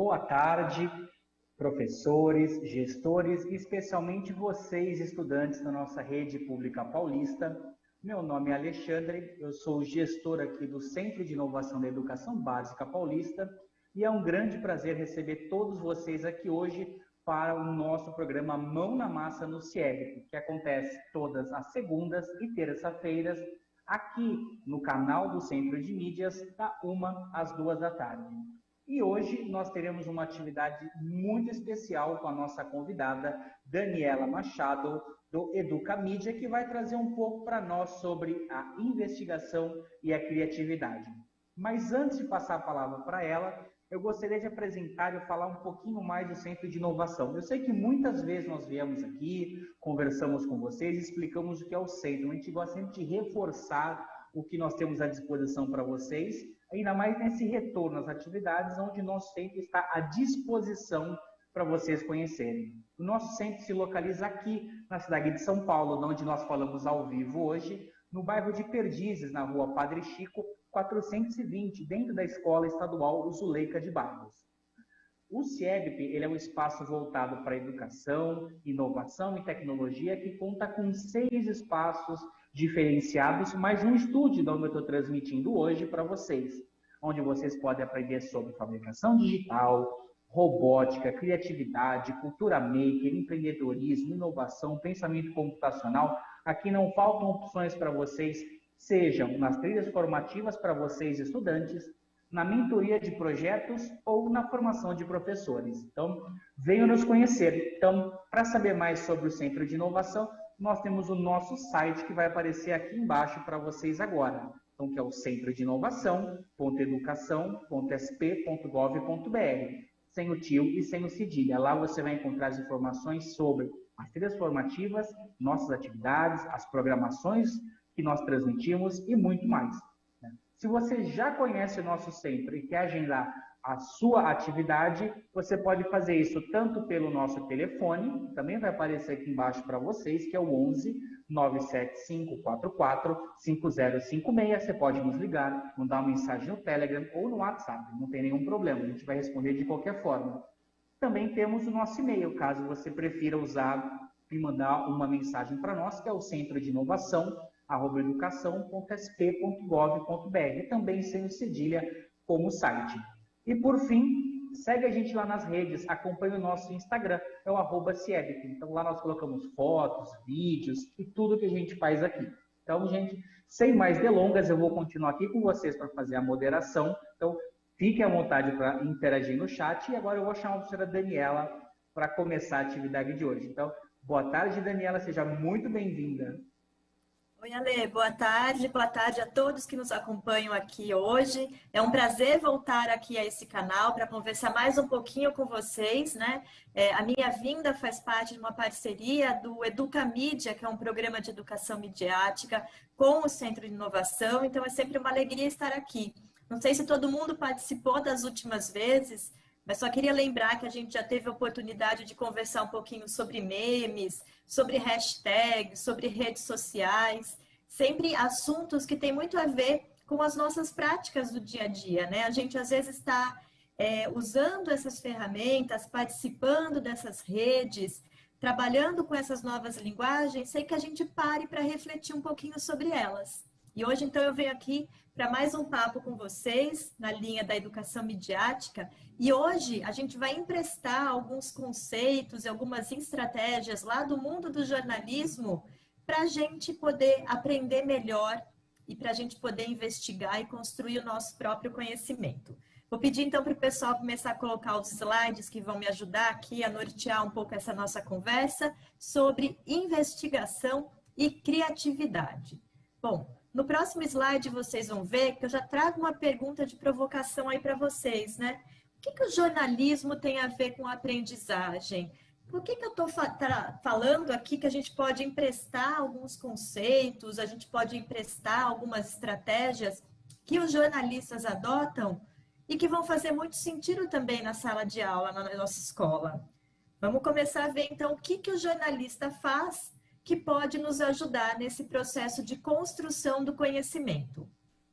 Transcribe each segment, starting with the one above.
Boa tarde, professores, gestores e especialmente vocês, estudantes da nossa rede pública paulista. Meu nome é Alexandre, eu sou gestor aqui do Centro de Inovação da Educação Básica Paulista e é um grande prazer receber todos vocês aqui hoje para o nosso programa Mão na Massa no CIEB, que acontece todas as segundas e terça-feiras aqui no canal do Centro de Mídias, da 1 às 2 da tarde. E hoje nós teremos uma atividade muito especial com a nossa convidada, Daniela Machado, do Educamídia, que vai trazer um pouco para nós sobre a investigação e a criatividade. Mas antes de passar a palavra para ela, eu gostaria de apresentar e falar um pouquinho mais do Centro de Inovação. Eu sei que muitas vezes nós viemos aqui, conversamos com vocês, explicamos o que é o Centro. A gente gosta sempre de reforçar o que nós temos à disposição para vocês, ainda mais nesse retorno às atividades, onde o nosso centro está à disposição para vocês conhecerem. O nosso centro se localiza aqui, na cidade de São Paulo, onde nós falamos ao vivo hoje, no bairro de Perdizes, na rua Padre Chico, 420, dentro da Escola Estadual Zuleika de Barros. O CIEBP, ele é um espaço voltado para educação, inovação e tecnologia, que conta com 6 espaços diferenciados, mais um estúdio de onde eu estou transmitindo hoje para vocês, onde vocês podem aprender sobre fabricação digital, robótica, criatividade, cultura maker, empreendedorismo, inovação, pensamento computacional. Aqui não faltam opções para vocês, sejam nas trilhas formativas para vocês estudantes, na mentoria de projetos ou na formação de professores. Então, venham nos conhecer. Então, para saber mais sobre o Centro de Inovação, nós temos o nosso site que vai aparecer aqui embaixo para vocês agora. Então, que é o centrodinovação.educação.sp.gov.br, sem o tio e sem o cedilha. Lá você vai encontrar as informações sobre as trilhas formativas, nossas atividades, as programações que nós transmitimos e muito mais. Se você já conhece o nosso centro e quer agendar a sua atividade, você pode fazer isso tanto pelo nosso telefone, que também vai aparecer aqui embaixo para vocês, que é o 11 97544 5056. Você pode nos ligar, mandar uma mensagem no Telegram ou no WhatsApp, não tem nenhum problema, a gente vai responder de qualquer forma. Também temos o nosso e-mail, caso você prefira usar e mandar uma mensagem para nós, que é o Centro de Inovação, @educação.sp.gov.br, também sem o cedilha como site. E por fim, segue a gente lá nas redes, acompanhe o nosso Instagram, é o @CIEBP. Então lá nós colocamos fotos, vídeos e tudo que a gente faz aqui. Então, gente, sem mais delongas, eu vou continuar aqui com vocês para fazer a moderação. Então, fiquem à vontade para interagir no chat. E agora eu vou chamar a professora Daniela para começar a atividade de hoje. Então, boa tarde, Daniela, seja muito bem-vinda. Oi, Ale, boa tarde a todos que nos acompanham aqui hoje. É um prazer voltar aqui a esse canal para conversar mais um pouquinho com vocês, né? A minha vinda faz parte de uma parceria do Educamídia, que é um programa de educação midiática com o Centro de Inovação, então é sempre uma alegria estar aqui. Não sei se todo mundo participou das últimas vezes, mas só queria lembrar que a gente já teve a oportunidade de conversar um pouquinho sobre memes, sobre hashtags, sobre redes sociais, sempre assuntos que têm muito a ver com as nossas práticas do dia a dia, né? A gente às vezes está usando essas ferramentas, participando dessas redes, trabalhando com essas novas linguagens, sem que a gente pare para refletir um pouquinho sobre elas. E hoje, então, eu venho aqui para mais um papo com vocês, na linha da educação midiática. E hoje a gente vai emprestar alguns conceitos e algumas estratégias lá do mundo do jornalismo para a gente poder aprender melhor e para a gente poder investigar e construir o nosso próprio conhecimento. Vou pedir, então, para o pessoal começar a colocar os slides que vão me ajudar aqui a nortear um pouco essa nossa conversa sobre investigação e criatividade. Bom, no próximo slide vocês vão ver que eu já trago uma pergunta de provocação aí para vocês, né? O que o jornalismo tem a ver com a aprendizagem? Por que eu estou falando aqui que a gente pode emprestar alguns conceitos, a gente pode emprestar algumas estratégias que os jornalistas adotam e que vão fazer muito sentido também na sala de aula, na nossa escola? Vamos começar a ver, então, o que o jornalista faz que pode nos ajudar nesse processo de construção do conhecimento.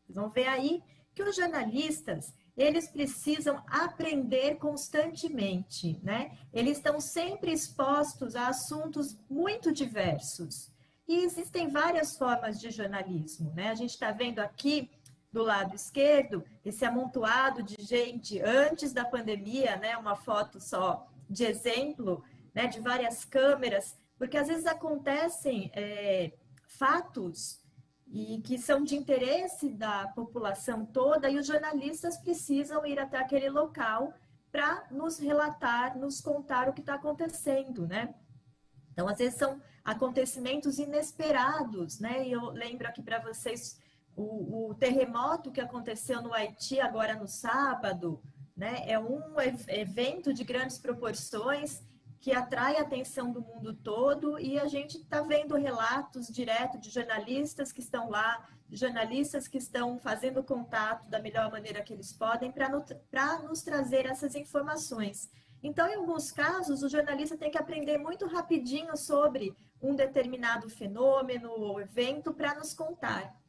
Vocês vão ver aí que os jornalistas, eles precisam aprender constantemente, né? Eles estão sempre expostos a assuntos muito diversos. E existem várias formas de jornalismo, né? A gente está vendo aqui do lado esquerdo esse amontoado de gente antes da pandemia, né? Uma foto só de exemplo, né? De várias câmeras, porque às vezes acontecem fatos e que são de interesse da população toda, e os jornalistas precisam ir até aquele local para nos relatar, nos contar o que está acontecendo, né? Então, às vezes são acontecimentos inesperados, né? E eu lembro aqui para vocês o terremoto que aconteceu no Haiti agora no sábado, né? É um evento de grandes proporções que atrai a atenção do mundo todo, e a gente está vendo relatos direto de jornalistas que estão lá, de jornalistas que estão fazendo contato da melhor maneira que eles podem para nos trazer essas informações. Então, em alguns casos, o jornalista tem que aprender muito rapidinho sobre um determinado fenômeno ou evento para nos contar.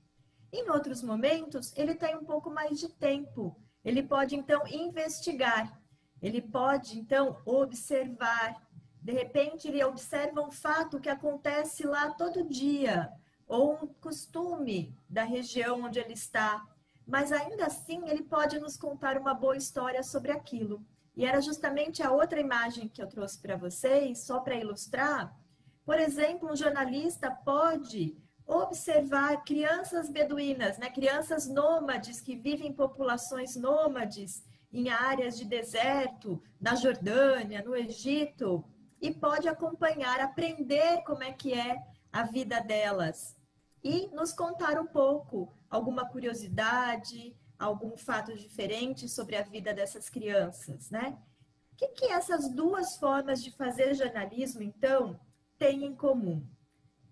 Em outros momentos, ele tem um pouco mais de tempo. Ele pode, então, investigar. Ele pode, então, observar. De repente, ele observa um fato que acontece lá todo dia, ou um costume da região onde ele está. Mas, ainda assim, ele pode nos contar uma boa história sobre aquilo. E era justamente a outra imagem que eu trouxe para vocês, só para ilustrar. Por exemplo, um jornalista pode observar crianças beduínas, né? Crianças nômades que vivem em populações nômades em áreas de deserto, na Jordânia, no Egito, e pode acompanhar, aprender como é que é a vida delas e nos contar um pouco, alguma curiosidade, algum fato diferente sobre a vida dessas crianças, né? O que essas duas formas de fazer jornalismo, então, têm em comum?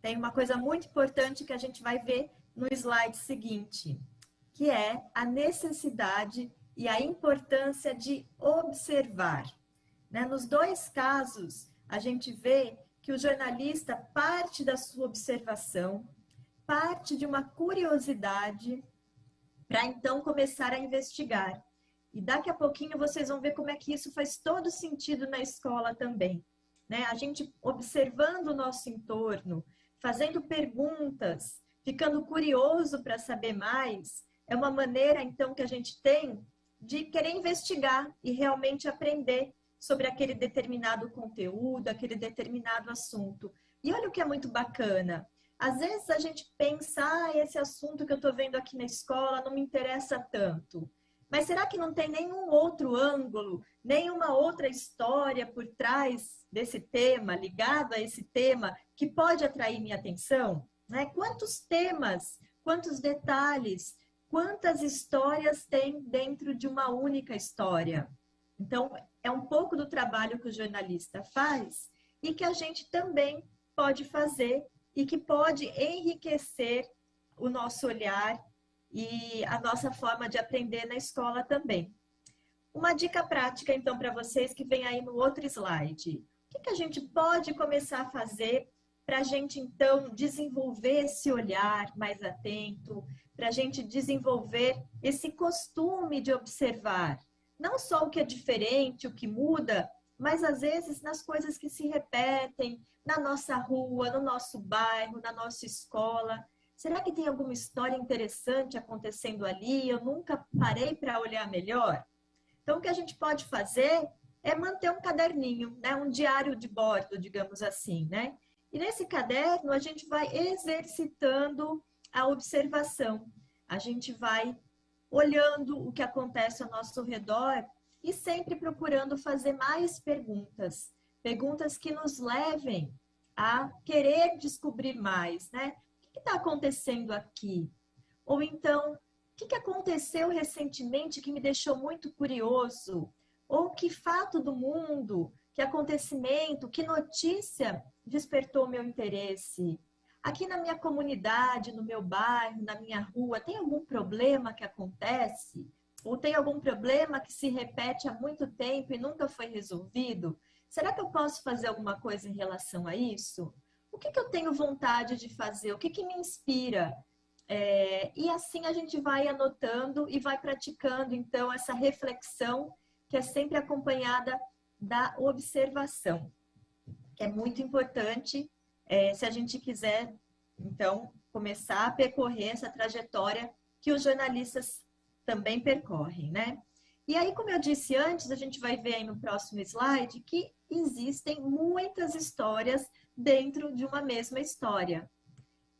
Tem uma coisa muito importante que a gente vai ver no slide seguinte, que é a necessidade e a importância de observar, né? Nos dois casos, a gente vê que o jornalista parte da sua observação, parte de uma curiosidade, para então começar a investigar. E daqui a pouquinho vocês vão ver como é que isso faz todo sentido na escola também, né? A gente observando o nosso entorno, fazendo perguntas, ficando curioso para saber mais, é uma maneira então que a gente tem de querer investigar e realmente aprender sobre aquele determinado conteúdo, aquele determinado assunto. E olha o que é muito bacana. Às vezes a gente pensa, esse assunto que eu estou vendo aqui na escola não me interessa tanto. Mas será que não tem nenhum outro ângulo, nenhuma outra história por trás desse tema, ligado a esse tema, que pode atrair minha atenção? Né? Quantos temas, quantos detalhes, quantas histórias tem dentro de uma única história? Então, é um pouco do trabalho que o jornalista faz e que a gente também pode fazer e que pode enriquecer o nosso olhar e a nossa forma de aprender na escola também. Uma dica prática, então, para vocês que vem aí no outro slide. O que a gente pode começar a fazer para a gente, então, desenvolver esse olhar mais atento, para a gente desenvolver esse costume de observar, não só o que é diferente, o que muda, mas às vezes nas coisas que se repetem, na nossa rua, no nosso bairro, na nossa escola. Será que tem alguma história interessante acontecendo ali? Eu nunca parei para olhar melhor? Então, o que a gente pode fazer é manter um caderninho, né? Um diário de bordo, digamos assim, né? E nesse caderno, a gente vai exercitando a observação. A gente vai olhando o que acontece ao nosso redor e sempre procurando fazer mais perguntas. Perguntas que nos levem a querer descobrir mais, né? O que está acontecendo aqui? Ou então, o que aconteceu recentemente que me deixou muito curioso? Ou que fato do mundo, que acontecimento, que notícia despertou meu interesse? Aqui na minha comunidade, no meu bairro, na minha rua, tem algum problema que acontece? Ou tem algum problema que se repete há muito tempo e nunca foi resolvido? Será que eu posso fazer alguma coisa em relação a isso? O que eu tenho vontade de fazer? O que me inspira? E assim a gente vai anotando e vai praticando, então, essa reflexão que é sempre acompanhada da observação, que é muito importante se a gente quiser, então, começar a percorrer essa trajetória que os jornalistas também percorrem, né? E aí, como eu disse antes, a gente vai ver aí no próximo slide que existem muitas histórias dentro de uma mesma história.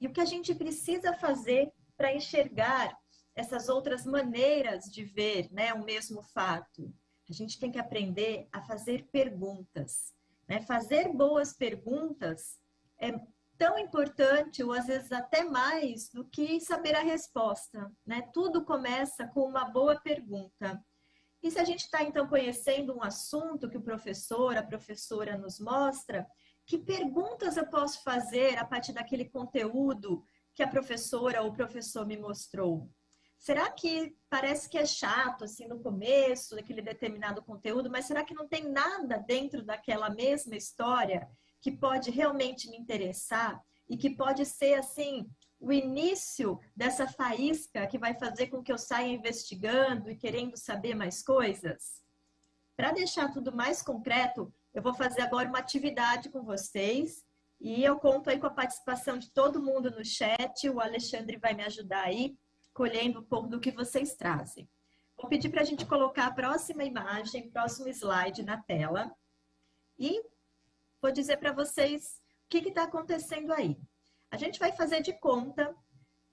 E o que a gente precisa fazer para enxergar essas outras maneiras de ver, né, o mesmo fato? A gente tem que aprender a fazer perguntas, né? Fazer boas perguntas é tão importante, ou às vezes até mais, do que saber a resposta, né? Tudo começa com uma boa pergunta. E se a gente está, então, conhecendo um assunto que o professor, a professora nos mostra, que perguntas eu posso fazer a partir daquele conteúdo que a professora ou o professor me mostrou? Será que parece que é chato, assim, no começo, daquele determinado conteúdo, mas será que não tem nada dentro daquela mesma história que pode realmente me interessar e que pode ser, assim, o início dessa faísca que vai fazer com que eu saia investigando e querendo saber mais coisas? Para deixar tudo mais concreto, eu vou fazer agora uma atividade com vocês e eu conto aí com a participação de todo mundo no chat. O Alexandre vai me ajudar aí, colhendo um pouco do que vocês trazem. Vou pedir para a gente colocar a próxima imagem, próximo slide na tela e vou dizer para vocês o que está acontecendo aí. A gente vai fazer de conta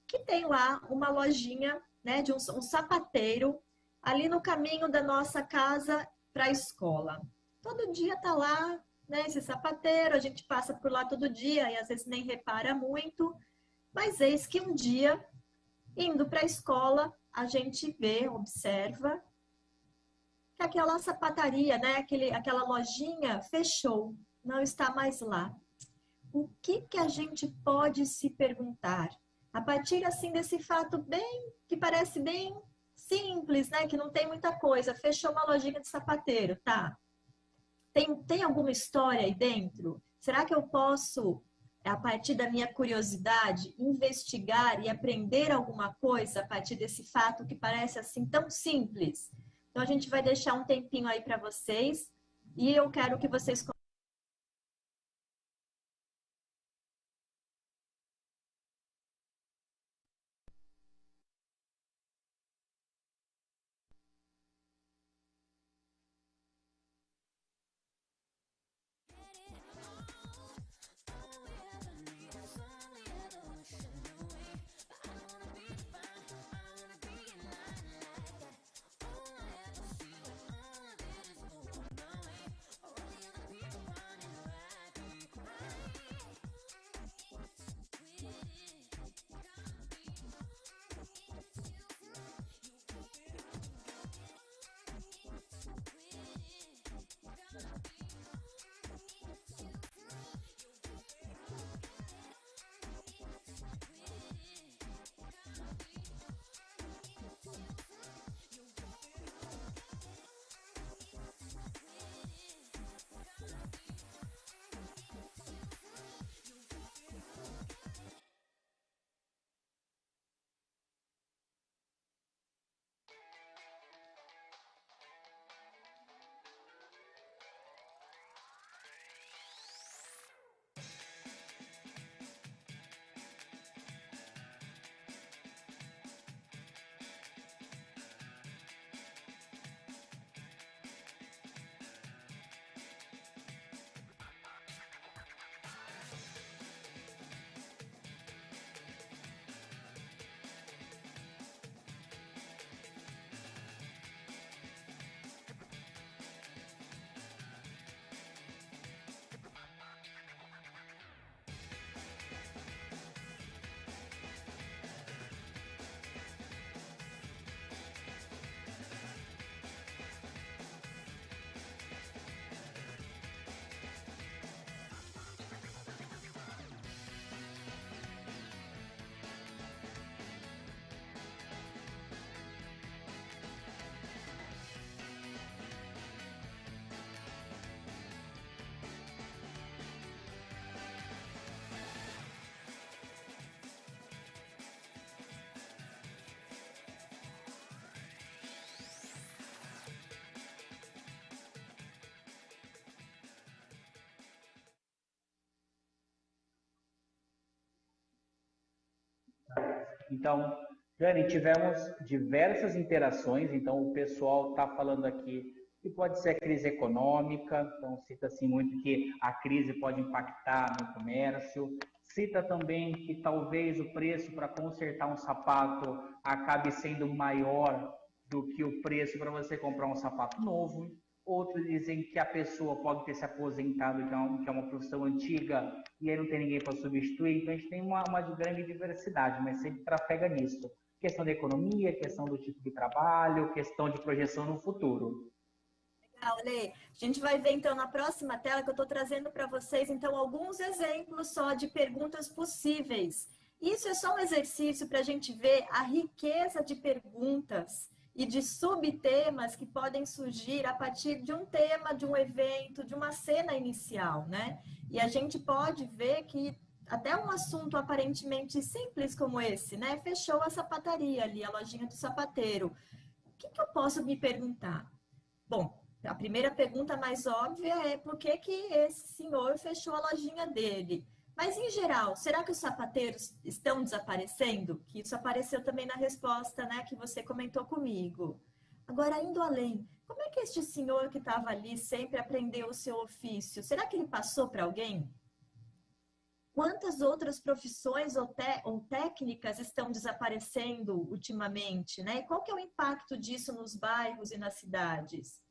que tem lá uma lojinha, né, de um sapateiro ali no caminho da nossa casa para a escola. Todo dia tá lá, né, esse sapateiro, a gente passa por lá todo dia e às vezes nem repara muito, mas eis que um dia, indo para a escola, a gente vê, observa que aquela sapataria, né, aquela lojinha fechou, não está mais lá. O que que a gente pode se perguntar? A partir, assim, desse fato bem, que parece bem simples, né? Que não tem muita coisa. Fechou uma lojinha de sapateiro, tá? Tem alguma história aí dentro? Será que eu posso, a partir da minha curiosidade, investigar e aprender alguma coisa a partir desse fato que parece, assim, tão simples? Então, a gente vai deixar um tempinho aí para vocês e eu quero que vocês Então, Dani, tivemos diversas interações, então o pessoal está falando aqui que pode ser a crise econômica, então cita-se muito que a crise pode impactar no comércio, cita também que talvez o preço para consertar um sapato acabe sendo maior do que o preço para você comprar um sapato novo. Outros dizem que a pessoa pode ter se aposentado, que é uma profissão antiga, e aí não tem ninguém para substituir. Então a gente tem uma grande diversidade, mas sempre trafega nisso. Questão da economia, questão do tipo de trabalho, questão de projeção no futuro. Legal, Lê. A gente vai ver então na próxima tela que eu estou trazendo para vocês então alguns exemplos só de perguntas possíveis. Isso é só um exercício para a gente ver a riqueza de perguntas e de subtemas que podem surgir a partir de um tema, de um evento, de uma cena inicial, né? E a gente pode ver que até um assunto aparentemente simples como esse, né? Fechou a sapataria ali, a lojinha do sapateiro. O que eu posso me perguntar? Bom, a primeira pergunta mais óbvia é por que esse senhor fechou a lojinha dele? Mas, em geral, será que os sapateiros estão desaparecendo? Que isso apareceu também na resposta, né, que você comentou comigo. Agora, indo além, como é que este senhor que estava ali sempre aprendeu o seu ofício? Será que ele passou para alguém? Quantas outras profissões ou técnicas estão desaparecendo ultimamente, né? E qual que é o impacto disso nos bairros e nas cidades?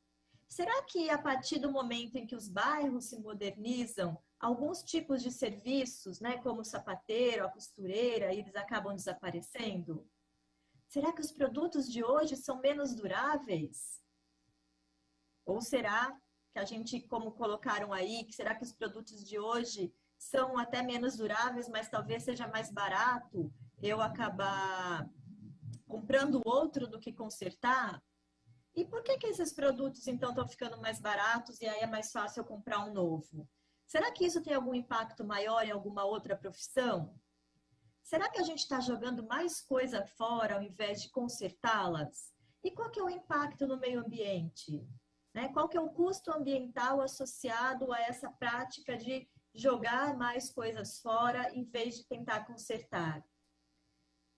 Será que a partir do momento em que os bairros se modernizam, alguns tipos de serviços, né, como o sapateiro, a costureira, eles acabam desaparecendo? Será que os produtos de hoje são menos duráveis? Ou será que a gente, como colocaram aí, que será que os produtos de hoje são até menos duráveis, mas talvez seja mais barato eu acabar comprando outro do que consertar? E por que esses produtos, então, estão ficando mais baratos e aí é mais fácil eu comprar um novo? Será que isso tem algum impacto maior em alguma outra profissão? Será que a gente está jogando mais coisa fora ao invés de consertá-las? E qual que é o impacto no meio ambiente? Né? Qual que é o custo ambiental associado a essa prática de jogar mais coisas fora em vez de tentar consertar?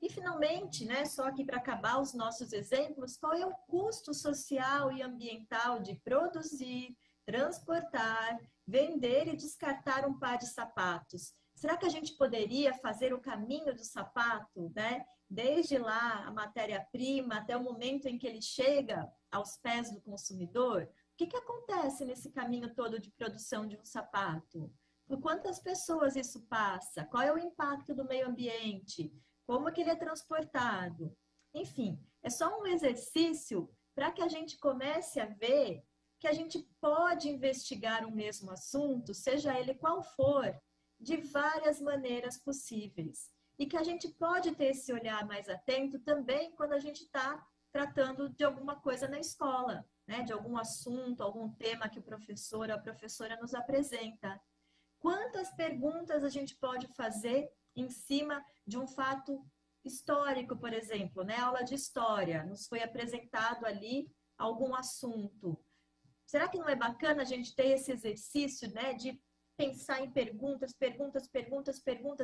E, finalmente, né, só aqui para acabar os nossos exemplos, qual é o custo social e ambiental de produzir, transportar, vender e descartar um par de sapatos? Será que a gente poderia fazer o caminho do sapato, né, desde lá a matéria-prima até o momento em que ele chega aos pés do consumidor? O que acontece nesse caminho todo de produção de um sapato? Por quantas pessoas isso passa? Qual é o impacto do meio ambiente? Como que ele é transportado? Enfim, é só um exercício para que a gente comece a ver que a gente pode investigar um mesmo assunto, seja ele qual for, de várias maneiras possíveis. E que a gente pode ter esse olhar mais atento também quando a gente está tratando de alguma coisa na escola, né? De algum assunto, algum tema que o professor ou a professora nos apresenta. Quantas perguntas a gente pode fazer em cima de um fato histórico, por exemplo, né? Aula de história, nos foi apresentado ali algum assunto. Será que não é bacana a gente ter esse exercício, né, de pensar em perguntas,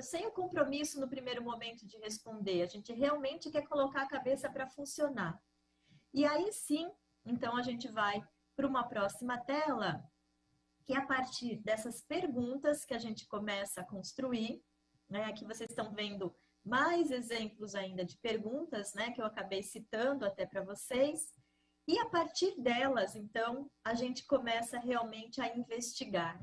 sem o compromisso no primeiro momento de responder? A gente realmente quer colocar a cabeça para funcionar. E aí sim, então a gente vai para uma próxima tela, que é a partir dessas perguntas que a gente começa a construir, né? Aqui vocês estão vendo mais exemplos ainda de perguntas, né, que eu acabei citando até para vocês. E a partir delas, então, a gente começa realmente a investigar,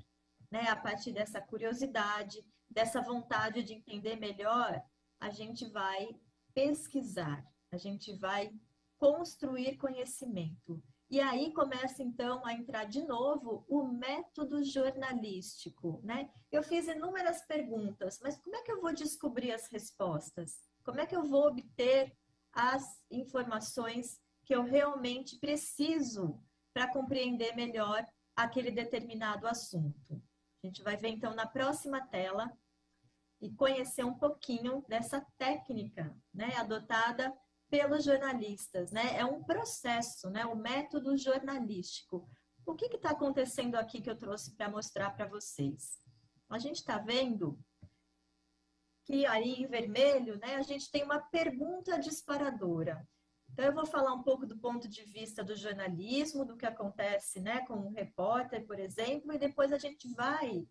né? A partir dessa curiosidade, dessa vontade de entender melhor, a gente vai pesquisar, a gente vai construir conhecimento. E aí começa, então, a entrar de novo o método jornalístico, né? Eu fiz inúmeras perguntas, mas como é que eu vou descobrir as respostas? Como é que eu vou obter as informações que eu realmente preciso para compreender melhor aquele determinado assunto? A gente vai ver, então, na próxima tela e conhecer um pouquinho dessa técnica, né, adotada pelos jornalistas, né? É um processo, né? O método jornalístico. O que está acontecendo aqui que eu trouxe para mostrar para vocês? A gente está vendo que aí em vermelho, né, a gente tem uma pergunta disparadora. Então, eu vou falar um pouco do ponto de vista do jornalismo, do que acontece, né, com um repórter, por exemplo, e depois a gente vai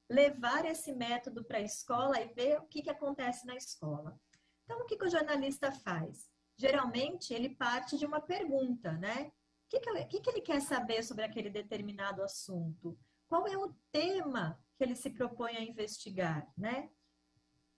levar esse método para a escola e ver o que acontece na escola. Então, o que o jornalista faz? Geralmente, ele parte de uma pergunta, né? O que ele quer saber sobre aquele determinado assunto? Qual é o tema que ele se propõe a investigar, né?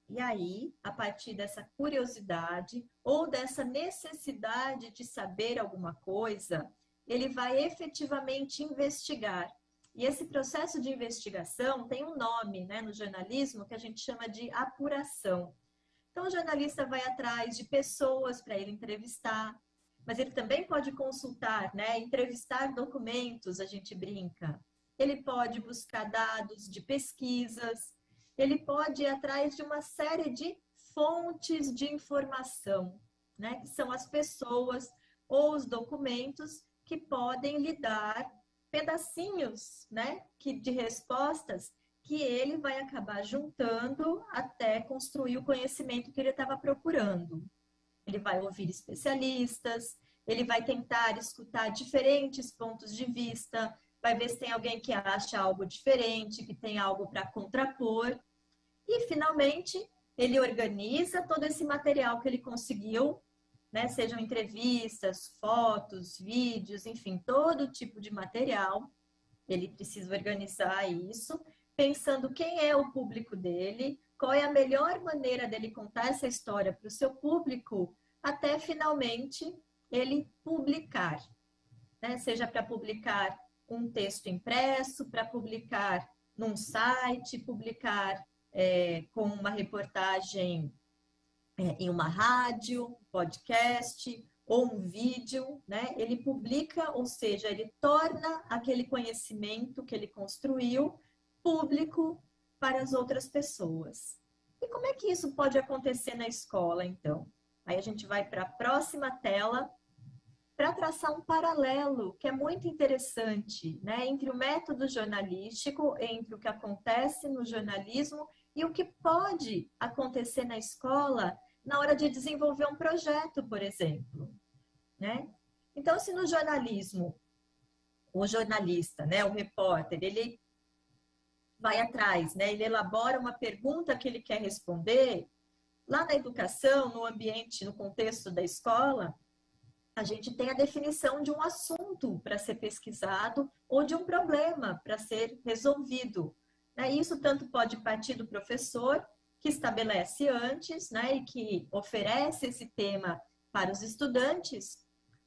E aí, a partir dessa curiosidade ou dessa necessidade de saber alguma coisa, ele vai efetivamente investigar. E esse processo de investigação tem um nome, né, no jornalismo que a gente chama de apuração. Então, o jornalista vai atrás de pessoas para ele entrevistar, mas ele também pode consultar, né, entrevistar documentos, a gente brinca. Ele pode buscar dados de pesquisas, ele pode ir atrás de uma série de fontes de informação, né? Que são as pessoas ou os documentos que podem lhe dar pedacinhos, né? De respostas que ele vai acabar juntando até construir o conhecimento que ele estava procurando. Ele vai ouvir especialistas, ele vai tentar escutar diferentes pontos de vista, vai ver se tem alguém que acha algo diferente, que tem algo para contrapor. E, finalmente, ele organiza todo esse material que ele conseguiu, né? Sejam entrevistas, fotos, vídeos, enfim, todo tipo de material. Ele precisa organizar isso, pensando quem é o público dele, qual é a melhor maneira dele contar essa história para o seu público, até, finalmente, ele publicar. Né? Seja para publicar um texto impresso, para publicar num site, publicar com uma reportagem em uma rádio, podcast ou um vídeo, né? Ele publica, ou seja, ele torna aquele conhecimento que ele construiu público para as outras pessoas. E como é que isso pode acontecer na escola, então? Aí a gente vai para a próxima tela para traçar um paralelo que é muito interessante, né? Entre o método jornalístico, entre o que acontece no jornalismo e o que pode acontecer na escola na hora de desenvolver um projeto, por exemplo, né? Então, se no jornalismo, o jornalista, né, o repórter, ele vai atrás, né, ele elabora uma pergunta que ele quer responder, lá na educação, no ambiente, no contexto da escola, a gente tem a definição de um assunto para ser pesquisado ou de um problema para ser resolvido. Isso tanto pode partir do professor, que estabelece antes, né, e que oferece esse tema para os estudantes,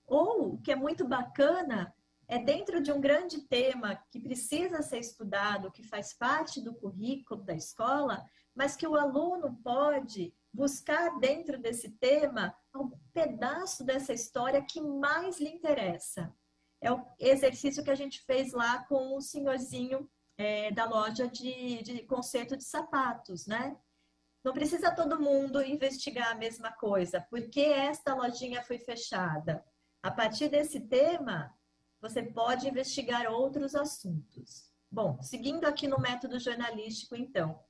ou, o que é muito bacana, é dentro de um grande tema que precisa ser estudado, que faz parte do currículo da escola, mas que o aluno pode buscar dentro desse tema um pedaço dessa história que mais lhe interessa. É o exercício que a gente fez lá com o senhorzinho da loja de conserto de sapatos, né? Não precisa todo mundo investigar a mesma coisa. Por que esta lojinha foi fechada? A partir desse tema, você pode investigar outros assuntos. Bom, seguindo aqui no método jornalístico, então,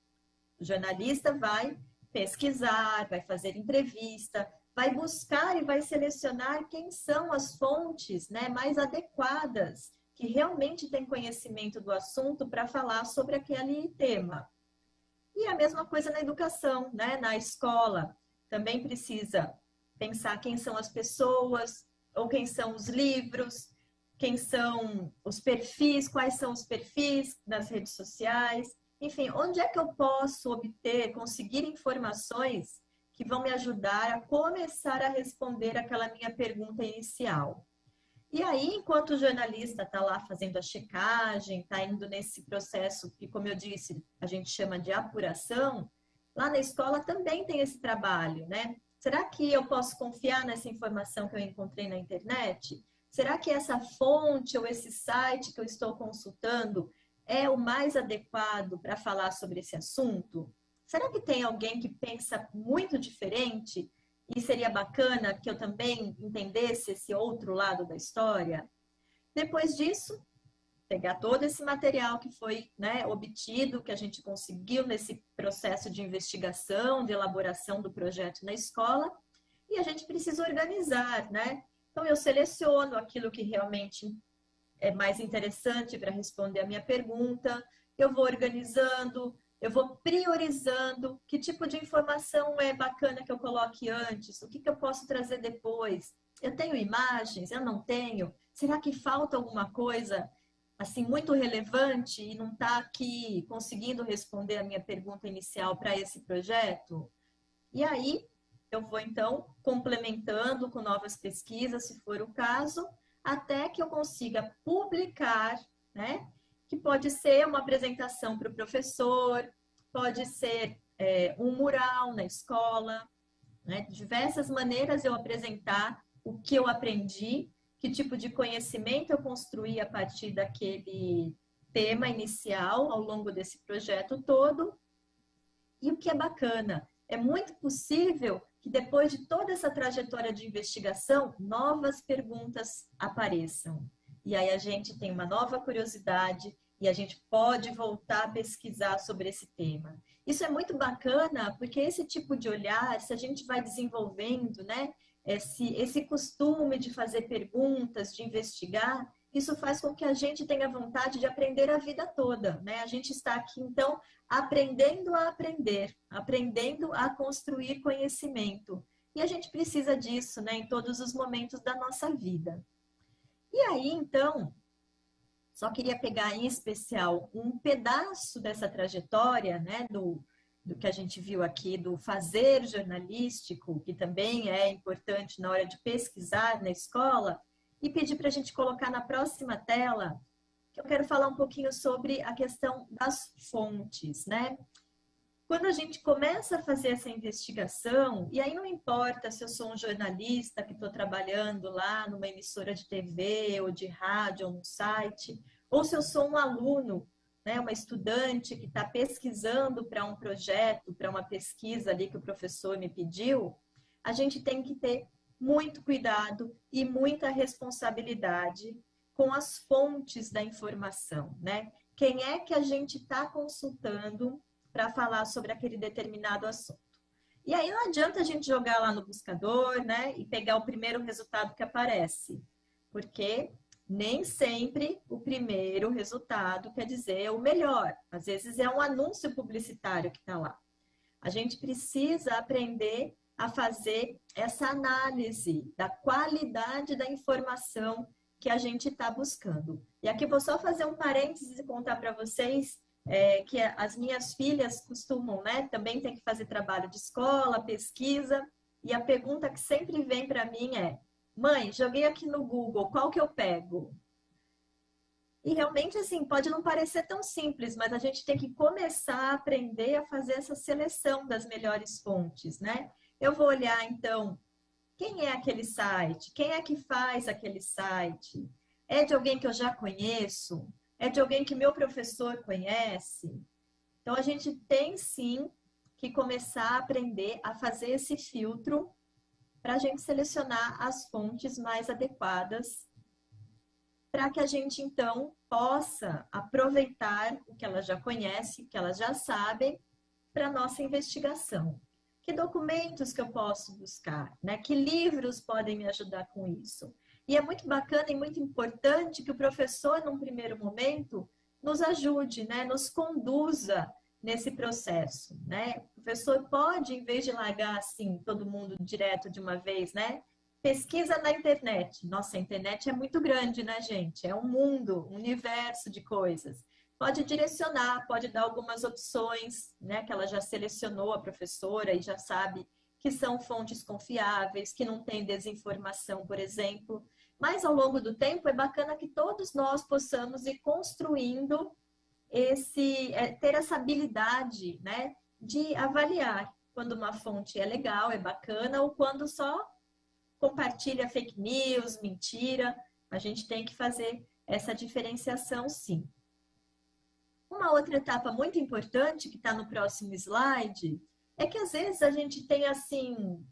o jornalista vai pesquisar, vai fazer entrevista, vai buscar e vai selecionar quem são as fontes, né, mais adequadas, que realmente têm conhecimento do assunto para falar sobre aquele tema. E a mesma coisa na educação, né, na escola. Também precisa pensar quem são as pessoas, ou quem são os livros, quem são os perfis, quais são os perfis nas redes sociais. Enfim, onde é que eu posso conseguir informações que vão me ajudar a começar a responder aquela minha pergunta inicial? E aí, enquanto o jornalista está lá fazendo a checagem, está indo nesse processo que, como eu disse, a gente chama de apuração, lá na escola também tem esse trabalho, né? Será que eu posso confiar nessa informação que eu encontrei na internet? Será que essa fonte ou esse site que eu estou consultando é o mais adequado para falar sobre esse assunto? Será que tem alguém que pensa muito diferente e seria bacana que eu também entendesse esse outro lado da história? Depois disso, pegar todo esse material que foi, né, obtido, que a gente conseguiu nesse processo de investigação, de elaboração do projeto na escola, e a gente precisa organizar, né? Então, eu seleciono aquilo que realmente é mais interessante para responder a minha pergunta, eu vou organizando, eu vou priorizando que tipo de informação é bacana que eu coloque antes, o que eu posso trazer depois. Eu tenho imagens? Eu não tenho? Será que falta alguma coisa assim muito relevante e não está aqui conseguindo responder a minha pergunta inicial para esse projeto? E aí eu vou então complementando com novas pesquisas, se for o caso, até que eu consiga publicar, né? Que pode ser uma apresentação para o professor, pode ser um mural na escola, né? Diversas maneiras eu apresentar o que eu aprendi, que tipo de conhecimento eu construí a partir daquele tema inicial ao longo desse projeto todo. E o que é bacana, é muito possível que depois de toda essa trajetória de investigação, novas perguntas apareçam. E aí a gente tem uma nova curiosidade e a gente pode voltar a pesquisar sobre esse tema. Isso é muito bacana, porque esse tipo de olhar, se a gente vai desenvolvendo, né, esse costume de fazer perguntas, de investigar, isso faz com que a gente tenha vontade de aprender a vida toda, né? A gente está aqui, então, aprendendo a aprender, aprendendo a construir conhecimento. E a gente precisa disso, né, em todos os momentos da nossa vida. E aí, então, só queria pegar em especial um pedaço dessa trajetória, né, do que a gente viu aqui, do fazer jornalístico, que também é importante na hora de pesquisar na escola, e pedir para a gente colocar na próxima tela, que eu quero falar um pouquinho sobre a questão das fontes, né? Quando a gente começa a fazer essa investigação, e aí não importa se eu sou um jornalista que estou trabalhando lá numa emissora de TV ou de rádio ou no site, ou se eu sou um aluno, né, uma estudante que está pesquisando para um projeto, para uma pesquisa ali que o professor me pediu, a gente tem que ter muito cuidado e muita responsabilidade com as fontes da informação, né? Quem é que a gente está consultando para falar sobre aquele determinado assunto? E aí não adianta a gente jogar lá no buscador, né, e pegar o primeiro resultado que aparece, porque nem sempre o primeiro resultado quer dizer o melhor. Às vezes é um anúncio publicitário que está lá. A gente precisa aprender a fazer essa análise da qualidade da informação que a gente está buscando. E aqui vou só fazer um parênteses e contar para vocês que as minhas filhas costumam, né, também tem que fazer trabalho de escola, pesquisa, e a pergunta que sempre vem para mim é: mãe, joguei aqui no Google, qual que eu pego? E realmente, assim, pode não parecer tão simples, mas a gente tem que começar a aprender a fazer essa seleção das melhores fontes, né? Eu vou olhar, então, quem é aquele site? Quem é que faz aquele site? É de alguém que eu já conheço? É de alguém que meu professor conhece? Então, a gente tem, sim, que começar a aprender a fazer esse filtro para a gente selecionar as fontes mais adequadas para que a gente, então, possa aproveitar o que elas já conhecem, o que elas já sabem, para a nossa investigação. Que documentos que eu posso buscar, né? Que livros podem me ajudar com isso? E é muito bacana e muito importante que o professor, num primeiro momento, nos ajude, né? Nos conduza nesse processo, né? O professor pode, em vez de largar assim todo mundo direto de uma vez, né? Pesquisa na internet. Nossa, a internet é muito grande, né, gente? É um mundo, um universo de coisas. Pode direcionar, pode dar algumas opções, né? Que ela já selecionou, a professora, e já sabe que são fontes confiáveis, que não tem desinformação, por exemplo. Mas ao longo do tempo é bacana que todos nós possamos ir construindo ter essa habilidade, né, de avaliar quando uma fonte é legal, é bacana, ou quando só compartilha fake news, mentira. A gente tem que fazer essa diferenciação, sim. Uma outra etapa muito importante, que está no próximo slide, é que às vezes a gente tem assim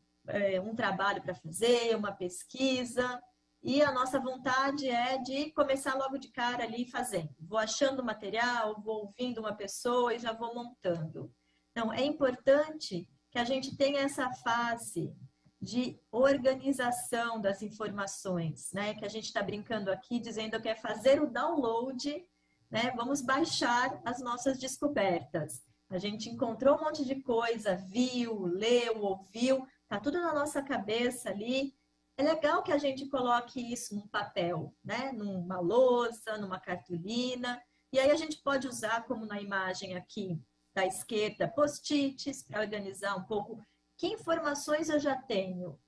um trabalho para fazer, uma pesquisa, e a nossa vontade é de começar logo de cara ali fazendo. Vou achando material, vou ouvindo uma pessoa e já vou montando. Então, é importante que a gente tenha essa fase de organização das informações, né? Que a gente está brincando aqui, dizendo que é fazer o download, né? Vamos baixar as nossas descobertas. A gente encontrou um monte de coisa, viu, leu, ouviu, tá tudo na nossa cabeça ali. É legal que a gente coloque isso num papel, né? Numa lousa, numa cartolina. E aí a gente pode usar, como na imagem aqui da esquerda, post-its para organizar um pouco. Que informações eu já tenho?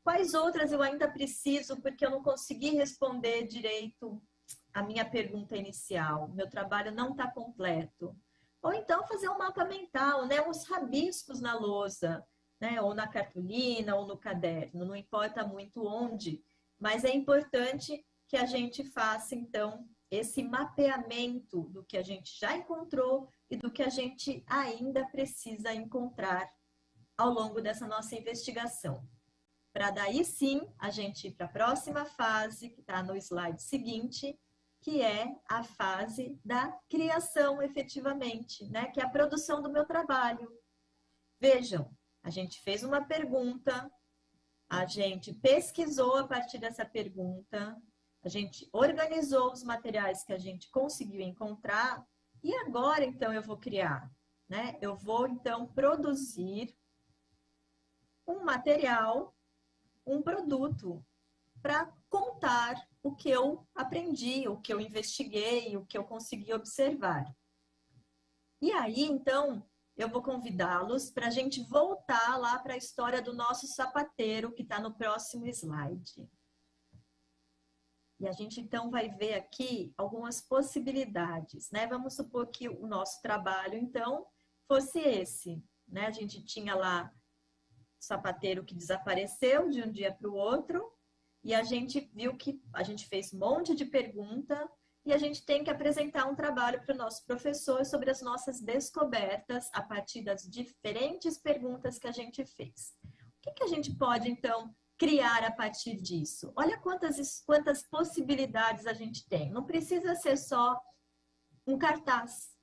Quais outras eu ainda preciso porque eu não consegui responder direito a minha pergunta inicial? Meu trabalho não está completo. Ou então fazer um mapa mental, né? Uns rabiscos na lousa, né? Ou na cartolina, ou no caderno, não importa muito onde, mas é importante que a gente faça, então, esse mapeamento do que a gente já encontrou e do que a gente ainda precisa encontrar ao longo dessa nossa investigação. Para daí sim a gente ir para a próxima fase, que está no slide seguinte, que é a fase da criação efetivamente, né? Que é a produção do meu trabalho. Vejam, a gente fez uma pergunta, a gente pesquisou a partir dessa pergunta, a gente organizou os materiais que a gente conseguiu encontrar e agora então eu vou criar, né? Eu vou então produzir um material, um produto, para contar o que eu aprendi, o que eu investiguei, o que eu consegui observar. E aí, então, eu vou convidá-los para a gente voltar lá para a história do nosso sapateiro, que está no próximo slide. E a gente, então, vai ver aqui algumas possibilidades, né? Vamos supor que o nosso trabalho, então, fosse esse, né? A gente tinha lá sapateiro que desapareceu de um dia para o outro, e a gente viu que a gente fez um monte de pergunta e a gente tem que apresentar um trabalho para o nosso professor sobre as nossas descobertas a partir das diferentes perguntas que a gente fez. O que a gente pode, então, criar a partir disso? Olha quantas possibilidades a gente tem. Não precisa ser só um cartaz,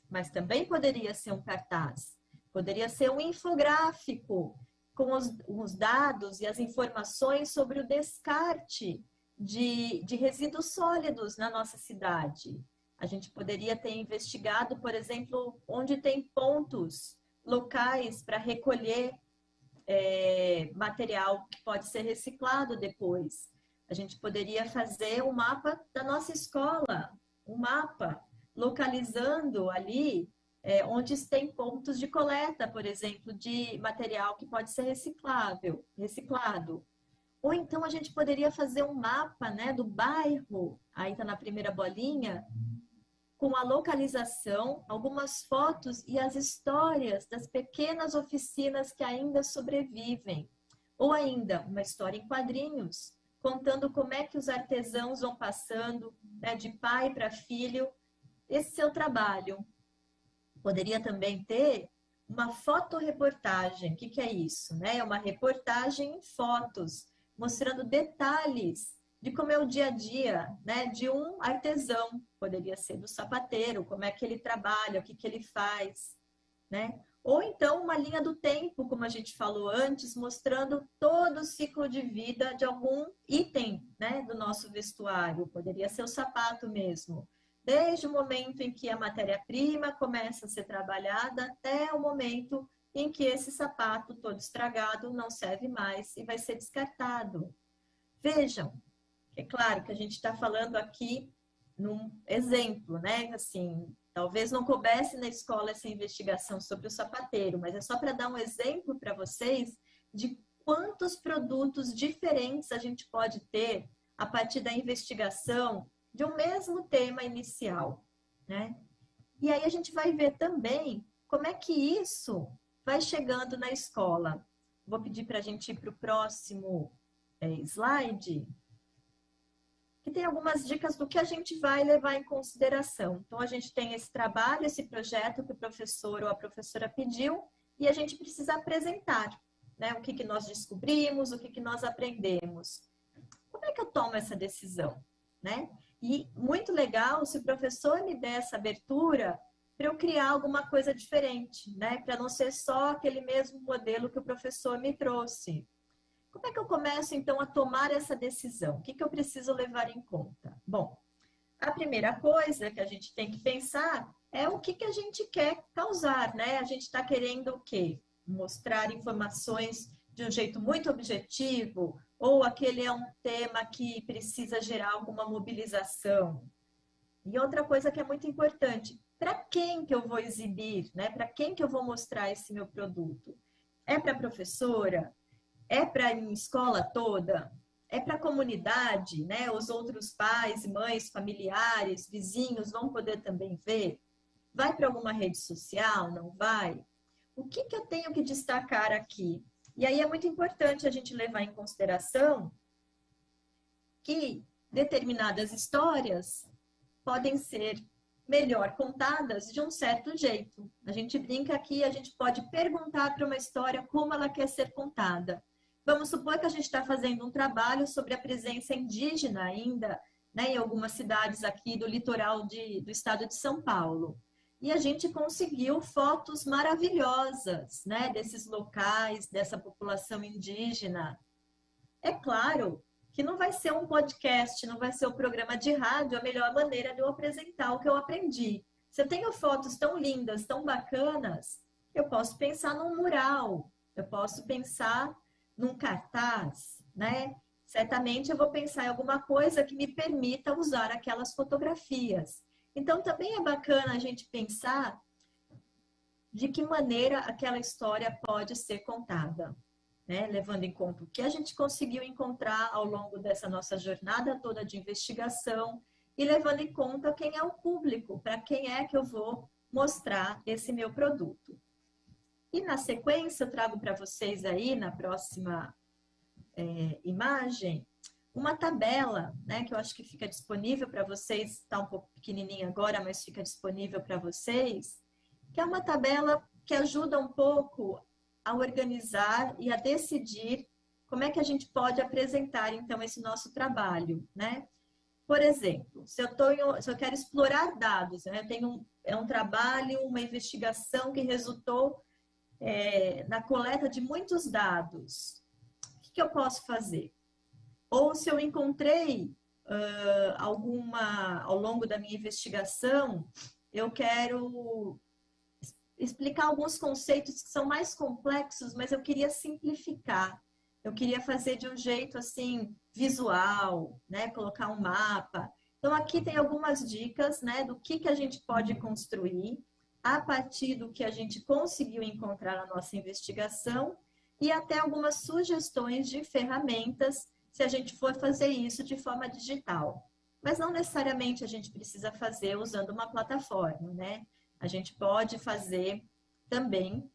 mas também poderia ser um cartaz. Poderia ser um infográfico, com os dados e as informações sobre o descarte de resíduos sólidos na nossa cidade. A gente poderia ter investigado, por exemplo, onde tem pontos locais para recolher material que pode ser reciclado depois. A gente poderia fazer um mapa da nossa escola, um mapa localizando ali onde tem pontos de coleta, por exemplo, de material que pode ser reciclado. Ou então a gente poderia fazer um mapa, né, do bairro, aí está na primeira bolinha, com a localização, algumas fotos e as histórias das pequenas oficinas que ainda sobrevivem. Ou ainda, uma história em quadrinhos, contando como é que os artesãos vão passando, né, de pai para filho, esse seu trabalho. Poderia também ter uma fotoreportagem. O que é isso? Né? É uma reportagem em fotos, mostrando detalhes de como é o dia a dia, né, de um artesão. Poderia ser do sapateiro, como é que ele trabalha, o que ele faz, né? Ou então uma linha do tempo, como a gente falou antes, mostrando todo o ciclo de vida de algum item, né, do nosso vestuário. Poderia ser o sapato mesmo. Desde o momento em que a matéria-prima começa a ser trabalhada até o momento em que esse sapato todo estragado não serve mais e vai ser descartado. Vejam, é claro que a gente está falando aqui num exemplo, né? Assim, talvez não coubesse na escola essa investigação sobre o sapateiro, mas é só para dar um exemplo para vocês de quantos produtos diferentes a gente pode ter a partir da investigação de um mesmo tema inicial, né? E aí a gente vai ver também como é que isso vai chegando na escola. Vou pedir para a gente ir para o próximo slide, que tem algumas dicas do que a gente vai levar em consideração. Então, a gente tem esse trabalho, esse projeto que o professor ou a professora pediu, e a gente precisa apresentar, né? O que nós descobrimos, o que nós aprendemos. como é que eu tomo essa decisão, né? E muito legal se o professor me der essa abertura para eu criar alguma coisa diferente, né? Para não ser só aquele mesmo modelo que o professor me trouxe. Como é que eu começo, então, a tomar essa decisão? O que eu preciso levar em conta? Bom, a primeira coisa que a gente tem que pensar é o que a gente quer causar, né? A gente está querendo o quê? Mostrar informações de um jeito muito objetivo, ou aquele é um tema que precisa gerar alguma mobilização. E outra coisa que é muito importante, para quem que eu vou exibir, né? Para quem que eu vou mostrar esse meu produto? É para a professora? É para a escola toda? É para a comunidade, né? Os outros pais, mães, familiares, vizinhos vão poder também ver? Vai para alguma rede social? Não vai? O que eu tenho que destacar aqui? E aí é muito importante a gente levar em consideração que determinadas histórias podem ser melhor contadas de um certo jeito. A gente brinca aqui, a gente pode perguntar para uma história como ela quer ser contada. Vamos supor que a gente está fazendo um trabalho sobre a presença indígena ainda, né, em algumas cidades aqui do litoral do estado de São Paulo. E a gente conseguiu fotos maravilhosas, né, desses locais, dessa população indígena. É claro que não vai ser um podcast, não vai ser um programa de rádio a melhor maneira de eu apresentar o que eu aprendi. Se eu tenho fotos tão lindas, tão bacanas, eu posso pensar num mural, eu posso pensar num cartaz, né? Certamente eu vou pensar em alguma coisa que me permita usar aquelas fotografias. Então, também é bacana a gente pensar de que maneira aquela história pode ser contada, né? Levando em conta o que a gente conseguiu encontrar ao longo dessa nossa jornada toda de investigação e levando em conta quem é o público, para quem é que eu vou mostrar esse meu produto. E na sequência, eu trago para vocês aí, na próxima imagem, uma tabela, né, que eu acho que fica disponível para vocês, está um pouco pequenininha agora, mas fica disponível para vocês, que é uma tabela que ajuda um pouco a organizar e a decidir como é que a gente pode apresentar, então, esse nosso trabalho, né? Por exemplo, se eu quero explorar dados, né, eu tenho um trabalho, uma investigação que resultou na coleta de muitos dados, o que eu posso fazer? Ou se eu encontrei ao longo da minha investigação, eu quero explicar alguns conceitos que são mais complexos, mas eu queria simplificar. Eu queria fazer de um jeito assim visual, né? Colocar um mapa. Então aqui tem algumas dicas, né, do que a gente pode construir a partir do que a gente conseguiu encontrar na nossa investigação e até algumas sugestões de ferramentas se a gente for fazer isso de forma digital. Mas não necessariamente a gente precisa fazer usando uma plataforma, né? A gente pode fazer também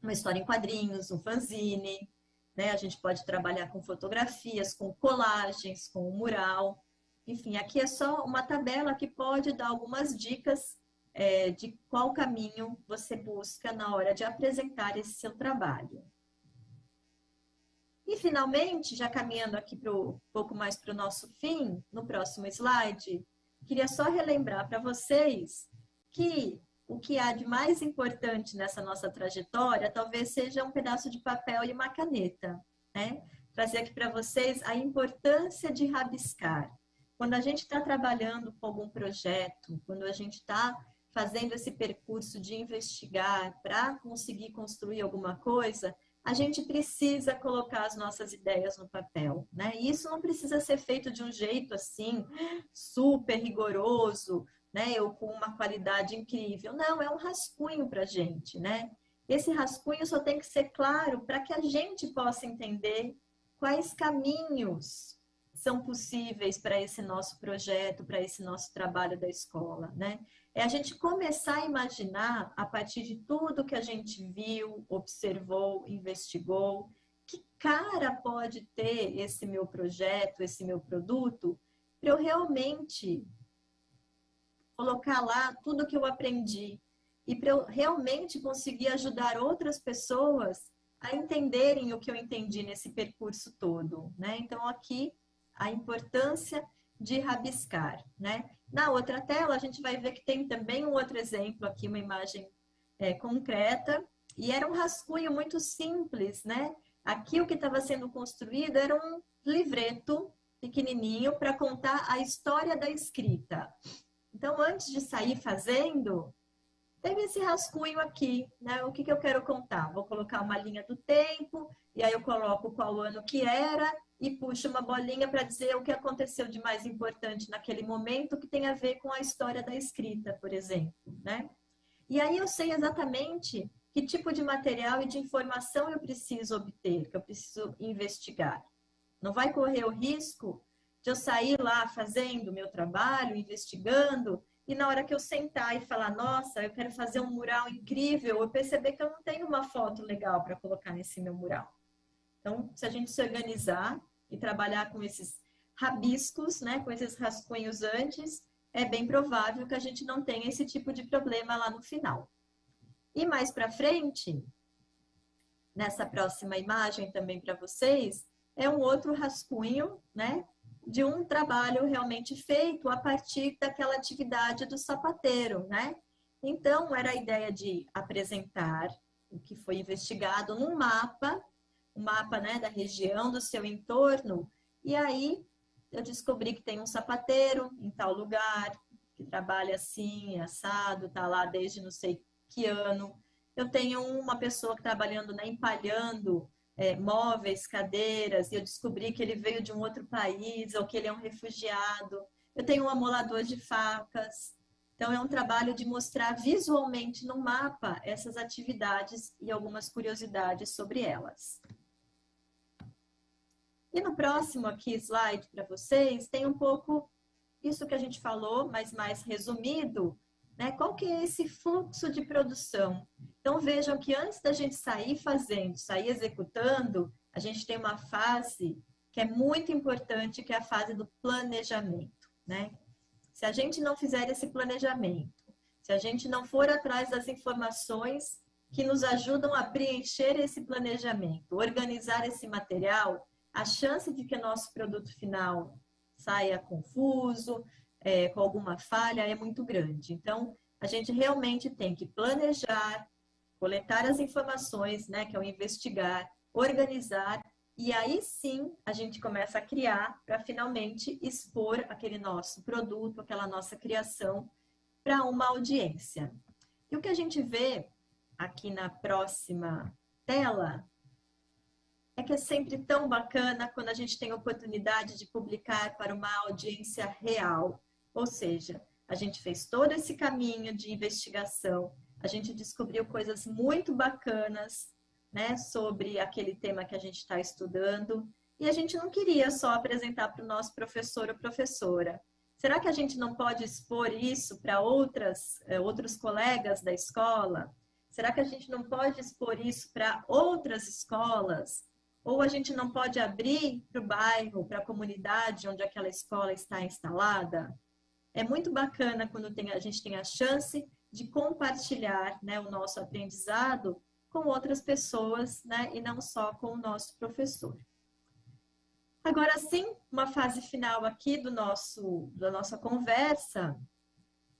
uma história em quadrinhos, um fanzine, né? A gente pode trabalhar com fotografias, com colagens, com um mural. Enfim, aqui é só uma tabela que pode dar algumas dicas de qual caminho você busca na hora de apresentar esse seu trabalho. E, finalmente, já caminhando aqui um pouco mais para o nosso fim, no próximo slide, queria só relembrar para vocês que o que há de mais importante nessa nossa trajetória talvez seja um pedaço de papel e uma caneta, né? Trazer aqui para vocês a importância de rabiscar. Quando a gente está trabalhando com algum projeto, quando a gente está fazendo esse percurso de investigar para conseguir construir alguma coisa, a gente precisa colocar as nossas ideias no papel, né? E isso não precisa ser feito de um jeito assim, super rigoroso, né? Ou com uma qualidade incrível. Não, é um rascunho para a gente, né? Esse rascunho só tem que ser claro para que a gente possa entender quais caminhos são possíveis para esse nosso projeto, para esse nosso trabalho da escola, né? É a gente começar a imaginar, a partir de tudo que a gente viu, observou, investigou, que cara pode ter esse meu projeto, esse meu produto, para eu realmente colocar lá tudo que eu aprendi e para eu realmente conseguir ajudar outras pessoas a entenderem o que eu entendi nesse percurso todo, né? Então, aqui a importância de rabiscar, né? Na outra tela, a gente vai ver que tem também um outro exemplo aqui, uma imagem concreta, e era um rascunho muito simples, né? Aqui o que estava sendo construído era um livreto pequenininho para contar a história da escrita. Então, antes de sair fazendo, teve esse rascunho aqui, né? O que eu quero contar? Vou colocar uma linha do tempo, e aí eu coloco qual ano que era, e puxo uma bolinha para dizer o que aconteceu de mais importante naquele momento, que tem a ver com a história da escrita, por exemplo, né? E aí eu sei exatamente que tipo de material e de informação eu preciso obter, que eu preciso investigar. Não vai correr o risco de eu sair lá fazendo o meu trabalho, investigando, e na hora que eu sentar e falar, nossa, eu quero fazer um mural incrível, eu perceber que eu não tenho uma foto legal para colocar nesse meu mural. Então, se a gente se organizar e trabalhar com esses rabiscos, né, com esses rascunhos antes, é bem provável que a gente não tenha esse tipo de problema lá no final. E mais para frente, nessa próxima imagem também para vocês, é um outro rascunho, né, de um trabalho realmente feito a partir daquela atividade do sapateiro, né? Então, era a ideia de apresentar o que foi investigado num mapa, um mapa, né, da região, do seu entorno, e aí eu descobri que tem um sapateiro em tal lugar, que trabalha assim, assado, tá lá desde não sei que ano. Eu tenho uma pessoa que trabalhando, né, empalhando móveis, cadeiras, e eu descobri que ele veio de um outro país, ou que ele é um refugiado. Eu tenho um amolador de facas. Então, é um trabalho de mostrar visualmente no mapa essas atividades e algumas curiosidades sobre elas. E no próximo aqui slide para vocês, tem um pouco isso que a gente falou, mas mais resumido, né? Qual que é esse fluxo de produção? Então, vejam que antes da gente sair fazendo, sair executando, a gente tem uma fase que é muito importante, que é a fase do planejamento, né? Se a gente não fizer esse planejamento, se a gente não for atrás das informações que nos ajudam a preencher esse planejamento, organizar esse material, a chance de que o nosso produto final saia confuso, com alguma falha, é muito grande. Então, a gente realmente tem que planejar, coletar as informações, né, que é o investigar, organizar, e aí sim a gente começa a criar para finalmente expor aquele nosso produto, aquela nossa criação para uma audiência. E o que a gente vê aqui na próxima tela é que é sempre tão bacana quando a gente tem a oportunidade de publicar para uma audiência real. Ou seja, a gente fez todo esse caminho de investigação, a gente descobriu coisas muito bacanas, né, sobre aquele tema que a gente está estudando, e a gente não queria só apresentar para o nosso professor ou professora. Será que a gente não pode expor isso para outros colegas da escola? Será que a gente não pode expor isso para outras escolas? Ou a gente não pode abrir para o bairro, para a comunidade onde aquela escola está instalada? É muito bacana quando a gente tem a chance de compartilhar, né, o nosso aprendizado com outras pessoas, né, e não só com o nosso professor. Agora sim, uma fase final aqui da nossa conversa,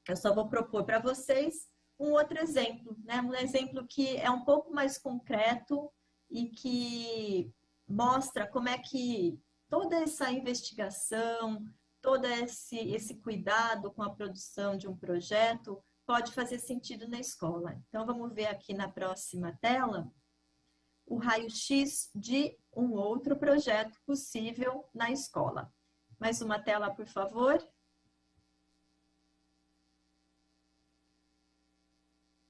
eu só vou propor para vocês um outro exemplo, né, um exemplo que é um pouco mais concreto e que mostra como é que toda essa investigação, todo esse cuidado com a produção de um projeto pode fazer sentido na escola. Então, vamos ver aqui na próxima tela o raio-x de um outro projeto possível na escola. Mais uma tela, por favor.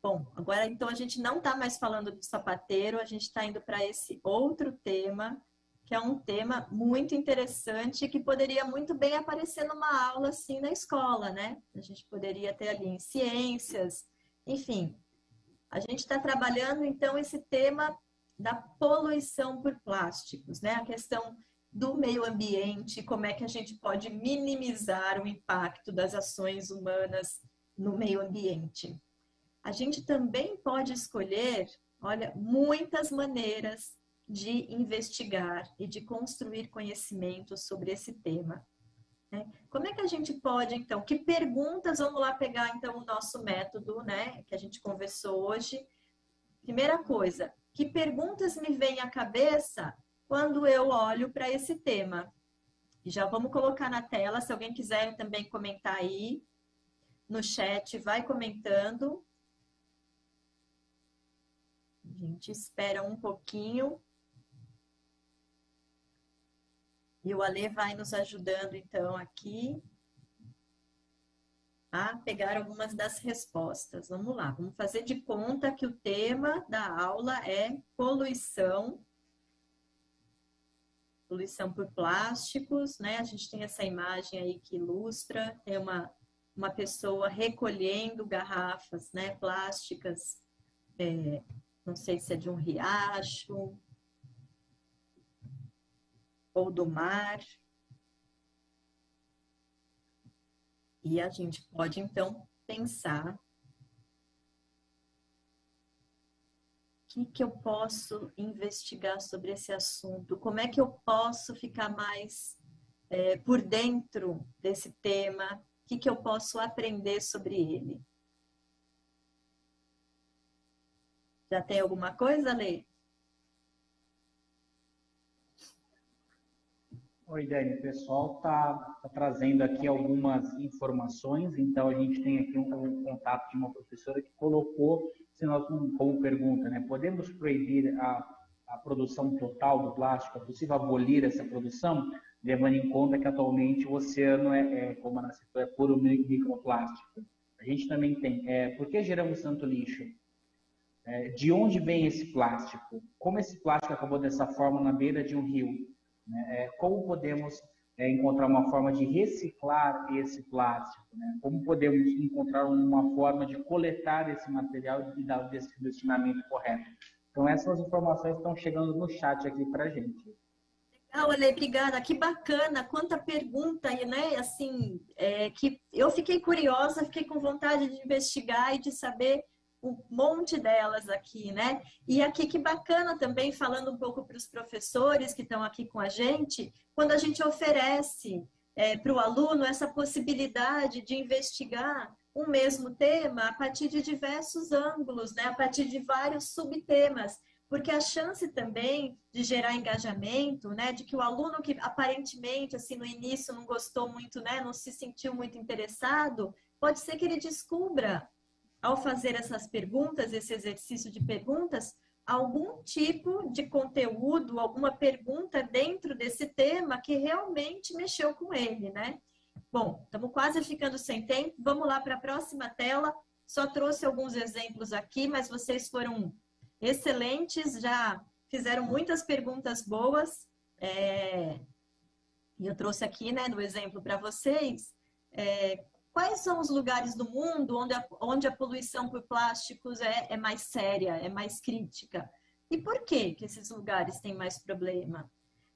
Bom, agora então a gente não está mais falando do sapateiro, a gente está indo para esse outro tema, que é um tema muito interessante que poderia muito bem aparecer numa aula assim na escola, né? A gente poderia ter ali em ciências, enfim. A gente está trabalhando então esse tema da poluição por plásticos, né? A questão do meio ambiente, como é que a gente pode minimizar o impacto das ações humanas no meio ambiente. A gente também pode escolher, olha, muitas maneiras de investigar e de construir conhecimento sobre esse tema, né? Como é que a gente pode, então, que perguntas, vamos lá pegar, então, o nosso método, né, que a gente conversou hoje. Primeira coisa, que perguntas me vêm à cabeça quando eu olho para esse tema? E já vamos colocar na tela, se alguém quiser também comentar aí no chat, vai comentando. A gente espera um pouquinho. E o Ale vai nos ajudando, então, aqui a pegar algumas das respostas. Vamos lá, vamos fazer de conta que o tema da aula é poluição. Poluição por plásticos, né? A gente tem essa imagem aí que ilustra, tem uma pessoa recolhendo garrafas, né, plásticas, não sei se é de um riacho ou do mar. E a gente pode, então, pensar o que eu posso investigar sobre esse assunto, como é que eu posso ficar mais por dentro desse tema, o que eu posso aprender sobre ele. Já tem alguma coisa, Lê? Oi, Dani, o pessoal está trazendo aqui algumas informações, então a gente tem aqui um contato de uma professora que colocou, se nós, como pergunta, né, podemos proibir a produção total do plástico? É possível abolir essa produção, levando em conta que atualmente o oceano como a Ana citou, é puro microplástico. A gente também tem, por que geramos tanto lixo? De onde vem esse plástico? Como esse plástico acabou dessa forma na beira de um rio? Como podemos encontrar uma forma de reciclar esse plástico? Né? Como podemos encontrar uma forma de coletar esse material e dar o destinamento correto? Então, essas são as informações que estão chegando no chat aqui para a gente. Olha, obrigada, que bacana, quanta pergunta aí, né? Assim, que eu fiquei curiosa, fiquei com vontade de investigar e de saber um monte delas aqui, né? E aqui que bacana também, falando um pouco para os professores que estão aqui com a gente, quando a gente oferece para o aluno essa possibilidade de investigar um mesmo tema a partir de diversos ângulos, né? A partir de vários subtemas, porque a chance também de gerar engajamento, né? De que o aluno que aparentemente, assim, no início não gostou muito, né? Não se sentiu muito interessado, pode ser que ele descubra, ao fazer essas perguntas, esse exercício de perguntas, algum tipo de conteúdo, alguma pergunta dentro desse tema que realmente mexeu com ele, né? Bom, estamos quase ficando sem tempo, vamos lá para a próxima tela. Só trouxe alguns exemplos aqui, mas vocês foram excelentes, já fizeram muitas perguntas boas. E eu trouxe aqui, né, no exemplo para vocês, quais são os lugares do mundo onde a poluição por plásticos é mais séria, é mais crítica? E por que esses lugares têm mais problema?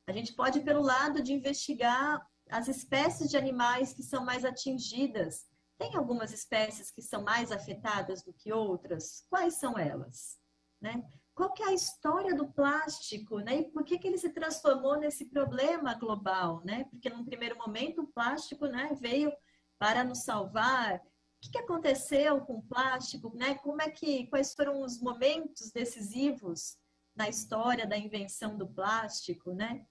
A gente pode ir pelo lado de investigar as espécies de animais que são mais atingidas. Tem algumas espécies que são mais afetadas do que outras? Quais são elas? Né? Qual que é a história do plástico, né? E por que ele se transformou nesse problema global, né? Porque num primeiro momento o plástico, né, veio para nos salvar. O que aconteceu com o plástico, né? Quais foram os momentos decisivos na história da invenção do plástico, né?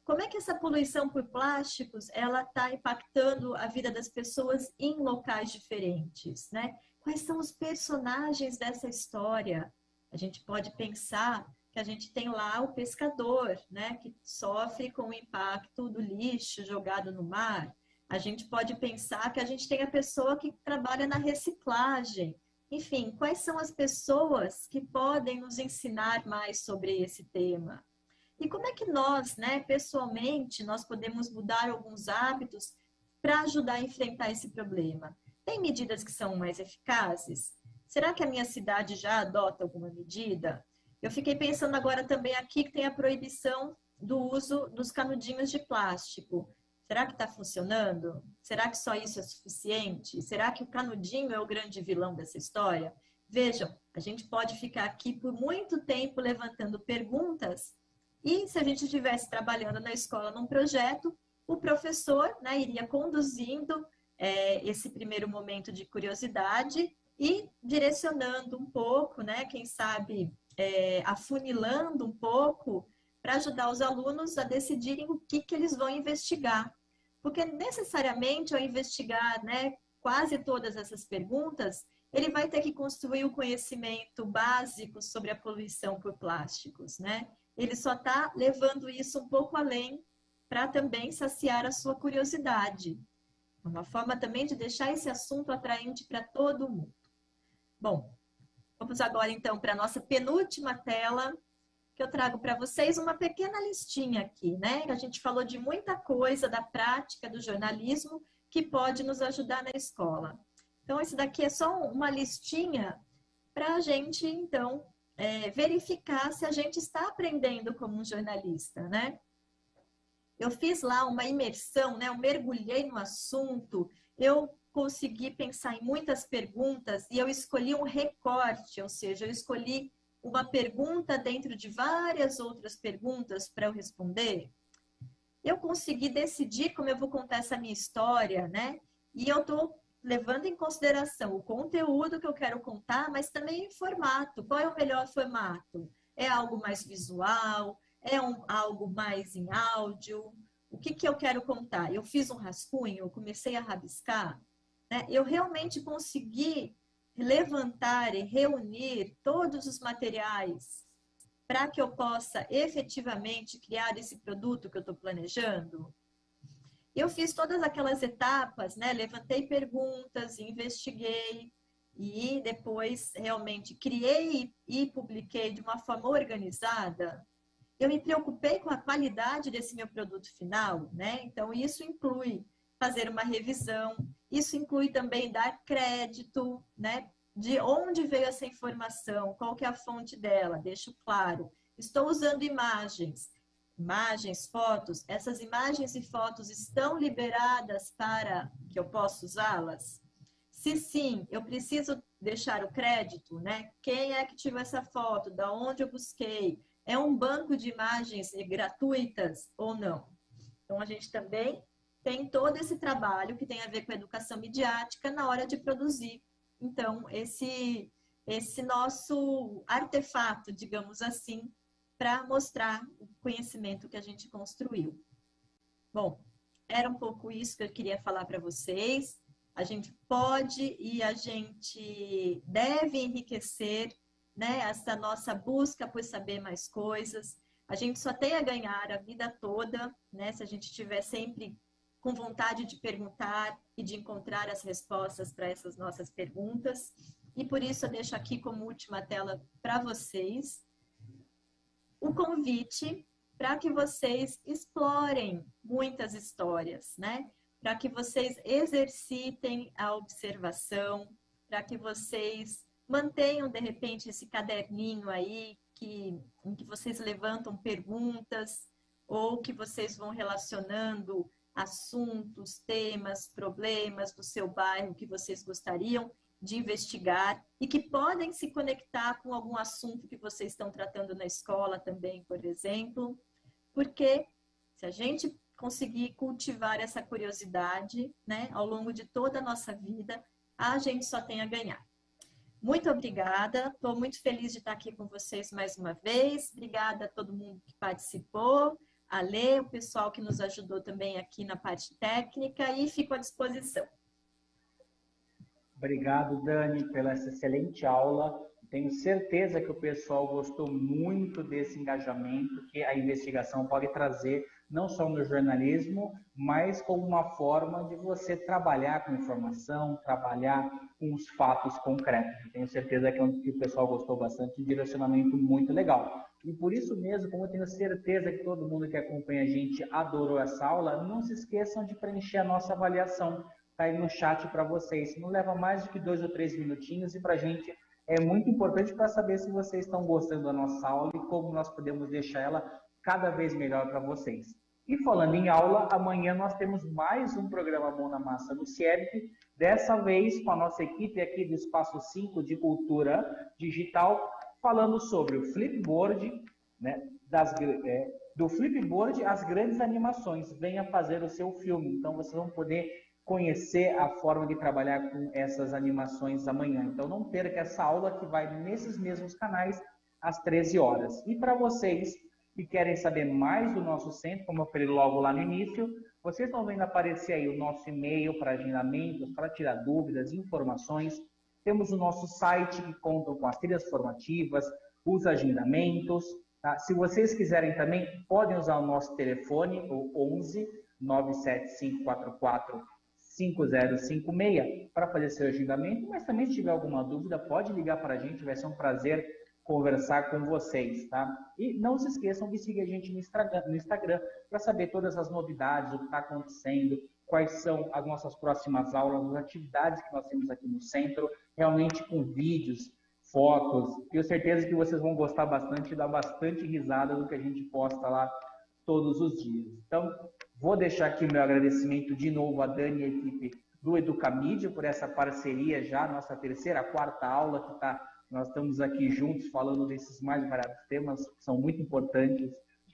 Como é que essa poluição por plásticos ela está impactando a vida das pessoas em locais diferentes, né? Quais são os personagens dessa história? A gente pode pensar que a gente tem lá o pescador, né? Que sofre com o impacto do lixo jogado no mar. A gente pode pensar que a gente tem a pessoa que trabalha na reciclagem. Enfim, quais são as pessoas que podem nos ensinar mais sobre esse tema? E como é que nós, né, pessoalmente, nós podemos mudar alguns hábitos para ajudar a enfrentar esse problema? Tem medidas que são mais eficazes? Será que a minha cidade já adota alguma medida? Eu fiquei pensando agora também aqui que tem a proibição do uso dos canudinhos de plástico. Será que está funcionando? Será que só isso é suficiente? Será que o canudinho é o grande vilão dessa história? Vejam, a gente pode ficar aqui por muito tempo levantando perguntas E se a gente estivesse trabalhando na escola num projeto, o professor, né, iria conduzindo esse primeiro momento de curiosidade e direcionando um pouco, né, quem sabe afunilando um pouco para ajudar os alunos a decidirem o que eles vão investigar. Porque necessariamente ao investigar, né, quase todas essas perguntas, ele vai ter que construir o conhecimento básico sobre a poluição por plásticos, né? Ele só está levando isso um pouco além para também saciar a sua curiosidade. Uma forma também de deixar esse assunto atraente para todo mundo. Bom, vamos agora então para a nossa penúltima tela, que eu trago para vocês uma pequena listinha aqui, né? A gente falou de muita coisa da prática do jornalismo que pode nos ajudar na escola. Então, esse daqui é só uma listinha para a gente, então, verificar se a gente está aprendendo como um jornalista, né? Eu fiz lá uma imersão, né? Eu mergulhei no assunto, eu consegui pensar em muitas perguntas e eu escolhi um recorte, ou seja, eu escolhi uma pergunta dentro de várias outras perguntas para eu responder. Eu consegui decidir como eu vou contar essa minha história, né? E eu estou levando em consideração o conteúdo que eu quero contar, mas também o formato. Qual é o melhor formato? É algo mais visual? É algo mais em áudio? O que eu quero contar? Eu fiz um rascunho, eu comecei a rabiscar, né? Eu realmente consegui levantar e reunir todos os materiais para que eu possa efetivamente criar esse produto que eu estou planejando. Eu fiz todas aquelas etapas, né? Levantei perguntas, investiguei e depois realmente criei e publiquei de uma forma organizada. Eu me preocupei com a qualidade desse meu produto final, né? Então, isso inclui fazer uma revisão, isso inclui também dar crédito, né? De onde veio essa informação, qual que é a fonte dela, deixo claro. Estou usando imagens, fotos, essas imagens e fotos estão liberadas para que eu possa usá-las? Se sim, eu preciso deixar o crédito, né? Quem é que tirou essa foto? Da onde eu busquei? É um banco de imagens gratuitas ou não? Então, a gente também tem todo esse trabalho que tem a ver com a educação midiática na hora de produzir. Então, esse nosso artefato, digamos assim, para mostrar o conhecimento que a gente construiu. Bom, era um pouco isso que eu queria falar para vocês. A gente pode e a gente deve enriquecer, né, essa nossa busca por saber mais coisas. A gente só tem a ganhar a vida toda, né, se a gente estiver sempre com vontade de perguntar e de encontrar as respostas para essas nossas perguntas. E por isso eu deixo aqui como última tela para vocês o convite para que vocês explorem muitas histórias, né? Para que vocês exercitem a observação, para que vocês mantenham, de repente, esse caderninho aí em que vocês levantam perguntas ou que vocês vão relacionando assuntos, temas, problemas do seu bairro que vocês gostariam de investigar e que podem se conectar com algum assunto que vocês estão tratando na escola também, por exemplo, porque se a gente conseguir cultivar essa curiosidade, né, ao longo de toda a nossa vida, a gente só tem a ganhar. Muito obrigada, estou muito feliz de estar aqui com vocês mais uma vez, obrigada a todo mundo que participou, a Lê, o pessoal que nos ajudou também aqui na parte técnica e fico à disposição. Obrigado, Dani, pela essa excelente aula. Tenho certeza que o pessoal gostou muito desse engajamento que a investigação pode trazer, não só no jornalismo, mas como uma forma de você trabalhar com informação, trabalhar com os fatos concretos. Tenho certeza que o pessoal gostou bastante, um direcionamento muito legal. E por isso mesmo, como eu tenho certeza que todo mundo que acompanha a gente adorou essa aula, não se esqueçam de preencher a nossa avaliação. Está aí no chat para vocês. Não leva mais do que 2 ou 3 minutinhos e para a gente é muito importante para saber se vocês estão gostando da nossa aula e como nós podemos deixar ela cada vez melhor para vocês. E falando em aula, amanhã nós temos mais um programa Mão na Massa do CIEP, dessa vez com a nossa equipe aqui do Espaço 5 de Cultura Digital, falando sobre o Flipboard né, do Flipboard às grandes animações. Venha fazer o seu filme. Então, vocês vão poder conhecer a forma de trabalhar com essas animações amanhã. Então, não perca essa aula que vai nesses mesmos canais às 13 horas. E para vocês que querem saber mais do nosso centro, como eu falei logo lá no início, vocês estão vendo aparecer aí o nosso e-mail para agendamentos, para tirar dúvidas, informações. Temos o nosso site que conta com as trilhas formativas, os agendamentos. Tá? Se vocês quiserem também, podem usar o nosso telefone, o 11 97544 5056, para fazer seu agendamento. Mas também, se tiver alguma dúvida, pode ligar para a gente, vai ser um prazer conversar com vocês, tá? E não se esqueçam de seguir a gente no Instagram para saber todas as novidades, o que está acontecendo, quais são as nossas próximas aulas, as atividades que nós temos aqui no centro, realmente com vídeos, fotos. Tenho certeza que vocês vão gostar bastante e dar bastante risada do que a gente posta lá todos os dias. Então, vou deixar aqui o meu agradecimento de novo a Dani e a equipe do Educamídia por essa parceria já, nossa terceira, quarta aula que nós estamos aqui juntos falando desses mais variados temas que são muito importantes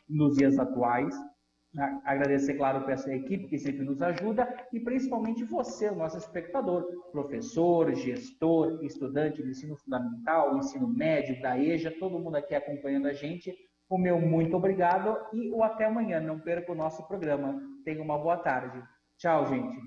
nos dias atuais. Agradecer, claro, para essa equipe que sempre nos ajuda e principalmente você, o nosso espectador, professor, gestor, estudante de ensino fundamental, ensino médio, da EJA, todo mundo aqui acompanhando a gente. O meu muito obrigado e o até amanhã. Não perca o nosso programa. Tenha uma boa tarde. Tchau, gente.